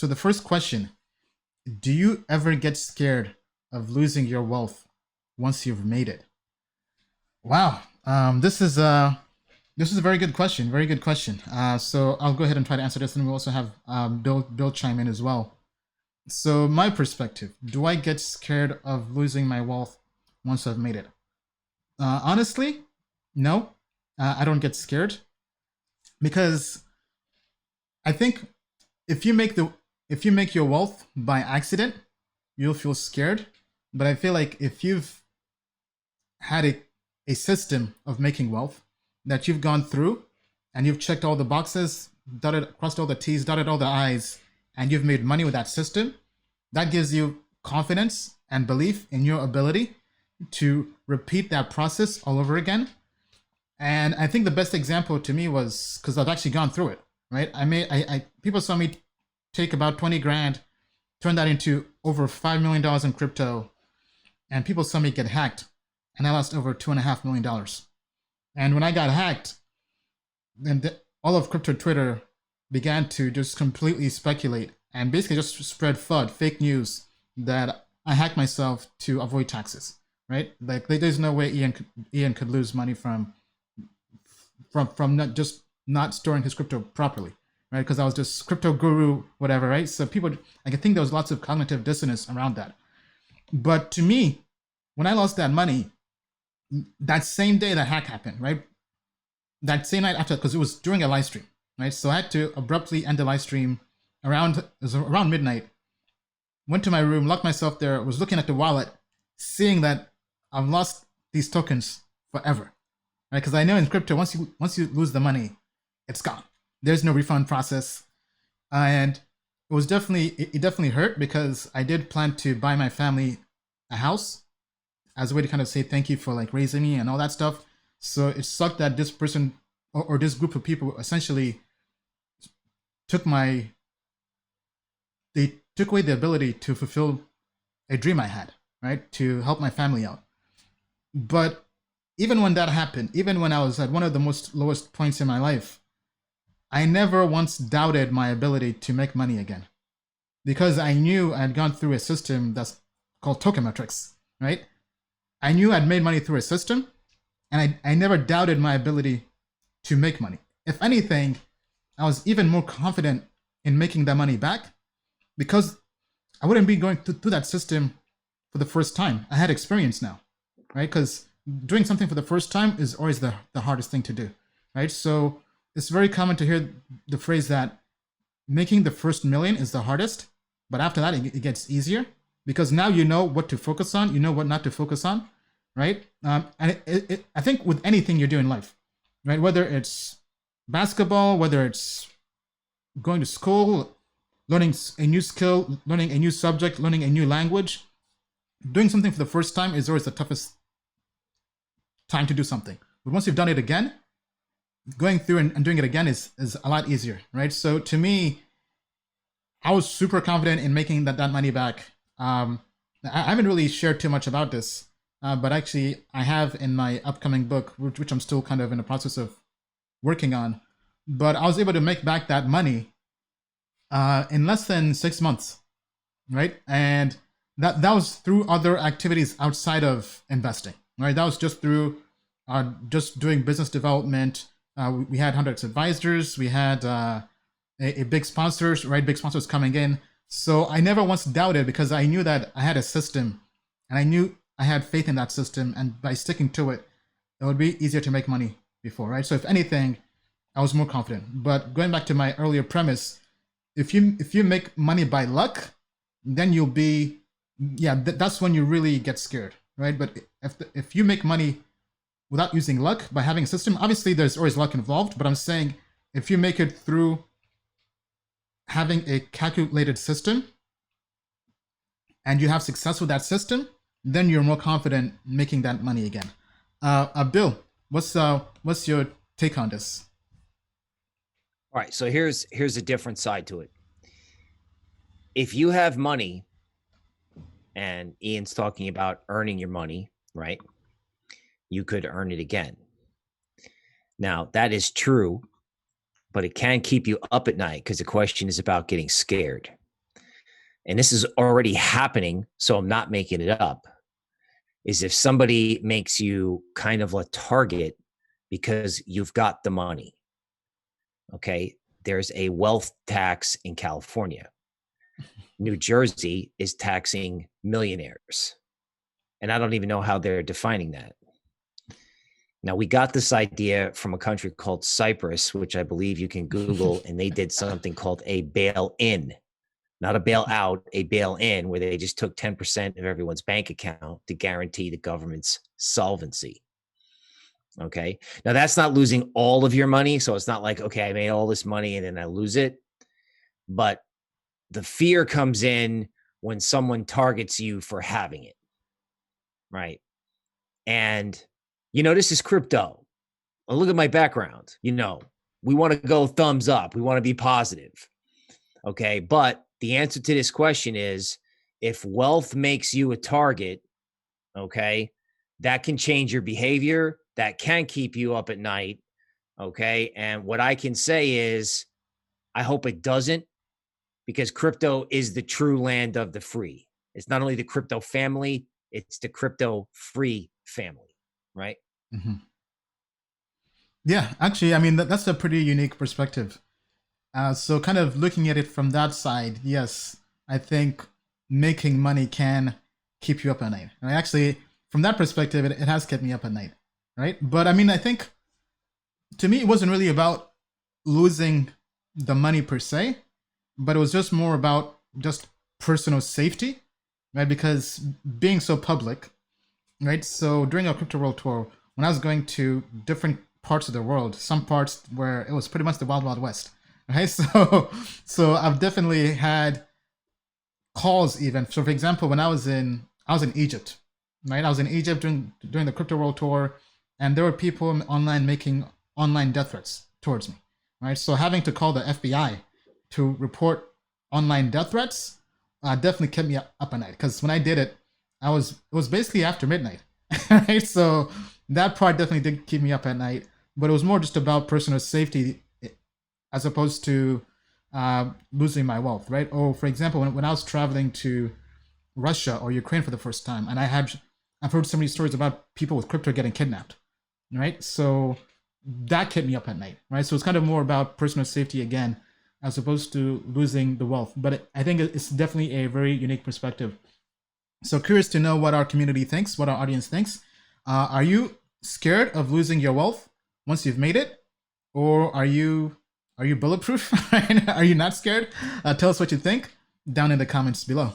So the first question, do you ever get scared of losing your wealth once you've made it? Wow. This is a very good question. Very good question. So I'll go ahead and try to answer this, and we'll also have Bill chime in as well. So my perspective: do I get scared of losing my wealth once I've made it? Honestly, no. I don't get scared because I think if you make the if you make your wealth by accident, you'll feel scared. But I feel like if you've had a system of making wealth that you've gone through and you've checked all the boxes, dotted, crossed all the T's, dotted all the I's, and you've made money with that system, that gives you confidence and belief in your ability to repeat that process all over again. And I think the best example to me was because I've actually gone through it, right? People saw me take about 20 grand, turn that into over $5 million in crypto, and people saw me get hacked, and I lost over $2.5 million. And when I got hacked, then all of crypto Twitter began to just completely speculate and basically just spread FUD, fake news, that I hacked myself to avoid taxes, right? Like there's no way Ian could lose money from not storing his crypto properly, right? Because I was just crypto guru, whatever, right? So people, I think there was lots of cognitive dissonance around that. But to me, when I lost that money, that same day that hack happened, right? That same night after, because it was during a live stream, right? So I had to abruptly end the live stream around midnight. Went to my room, locked myself there, was looking at the wallet, seeing that I've lost these tokens forever, right? Because I know in crypto, once you lose the money, it's gone. There's no refund process, and it definitely hurt because I did plan to buy my family a house as a way to kind of say thank you for like raising me and all that stuff. So it sucked that this person or this group of people essentially they took away the ability to fulfill a dream I had, right? To help my family out. But even when that happened, even when I was at one of the most lowest points in my life, I never once doubted my ability to make money again, because I knew I had gone through a system that's called Tokenmetrics, right? I knew I'd made money through a system, and I never doubted my ability to make money. If anything, I was even more confident in making that money back because I wouldn't be going through that system for the first time. I had experience now, right? Because doing something for the first time is always the hardest thing to do, right? So it's very common to hear the phrase that making the first million is the hardest, but after that, it gets easier because now you know what to focus on, you know what not to focus on, right? And I think with anything you do in life, right? Whether it's basketball, whether it's going to school, learning a new skill, learning a new subject, learning a new language, doing something for the first time is always the toughest time to do something. But once you've done it again, going through and doing it again is a lot easier, right? So to me, I was super confident in making that money back. I haven't really shared too much about this, but actually I have in my upcoming book, which I'm still kind of in the process of working on. But I was able to make back that money in less than 6 months, right? And that was through other activities outside of investing, right? That was just through just doing business development. We had hundreds of advisors. We had a big sponsors, right? Big sponsors coming in. So I never once doubted because I knew that I had a system and I knew I had faith in that system. And by sticking to it, it would be easier to make money before, right? So if anything, I was more confident. But going back to my earlier premise, if you make money by luck, then you'll be, that's when you really get scared, right? But if you make money without using luck, by having a system, obviously there's always luck involved, but I'm saying if you make it through having a calculated system and you have success with that system, then you're more confident making that money again. Bill, what's your take on this? All right, so here's a different side to it. If you have money, and Ian's talking about earning your money, right? You could earn it again. Now, that is true, but it can keep you up at night because the question is about getting scared, and this is already happening, so I'm not making it up, is if somebody makes you kind of a target because you've got the money, okay, there's a wealth tax in California. New Jersey is taxing millionaires. And I don't even know how they're defining that. Now, we got this idea from a country called Cyprus, which I believe you can Google, and they did something called a bail-in, not a bailout, a bail-in, where they just took 10% of everyone's bank account to guarantee the government's solvency. Okay. Now, that's not losing all of your money. So it's not like, okay, I made all this money and then I lose it. But the fear comes in when someone targets you for having it. Right. And, this is crypto. Look at my background. We want to go thumbs up. We want to be positive. Okay. But the answer to this question is, if wealth makes you a target, okay, that can change your behavior. That can keep you up at night. Okay. And what I can say is, I hope it doesn't, because crypto is the true land of the free. It's not only the crypto family, it's the crypto free family, right? Mm-hmm. Yeah, actually, I mean, that's a pretty unique perspective. So kind of looking at it from that side, yes, I think making money can keep you up at night. Right? Actually, from that perspective, it has kept me up at night, right? But I mean, I think to me, it wasn't really about losing the money per se, but it was just more about just personal safety, right? Because being so public, right? So during our Crypto World Tour, when I was going to different parts of the world, some parts where it was pretty much the Wild Wild West, right? So I've definitely had calls even. So for example, when I was in Egypt, right? I was in Egypt during the Crypto World Tour, and there were people online making online death threats towards me, right? So having to call the FBI to report online death threats definitely kept me up at night, because when I did it, it was basically after midnight, right? So that part definitely did keep me up at night, but it was more just about personal safety as opposed to losing my wealth, right? Or for example, when I was traveling to Russia or Ukraine for the first time, and I've heard so many stories about people with crypto getting kidnapped, right? So that kept me up at night, right? So it's kind of more about personal safety again, as opposed to losing the wealth. But I think it's definitely a very unique perspective. So curious to know what our community thinks, what our audience thinks. Are you scared of losing your wealth once you've made it, or are you bulletproof? Are you not scared? Tell us what you think down in the comments below.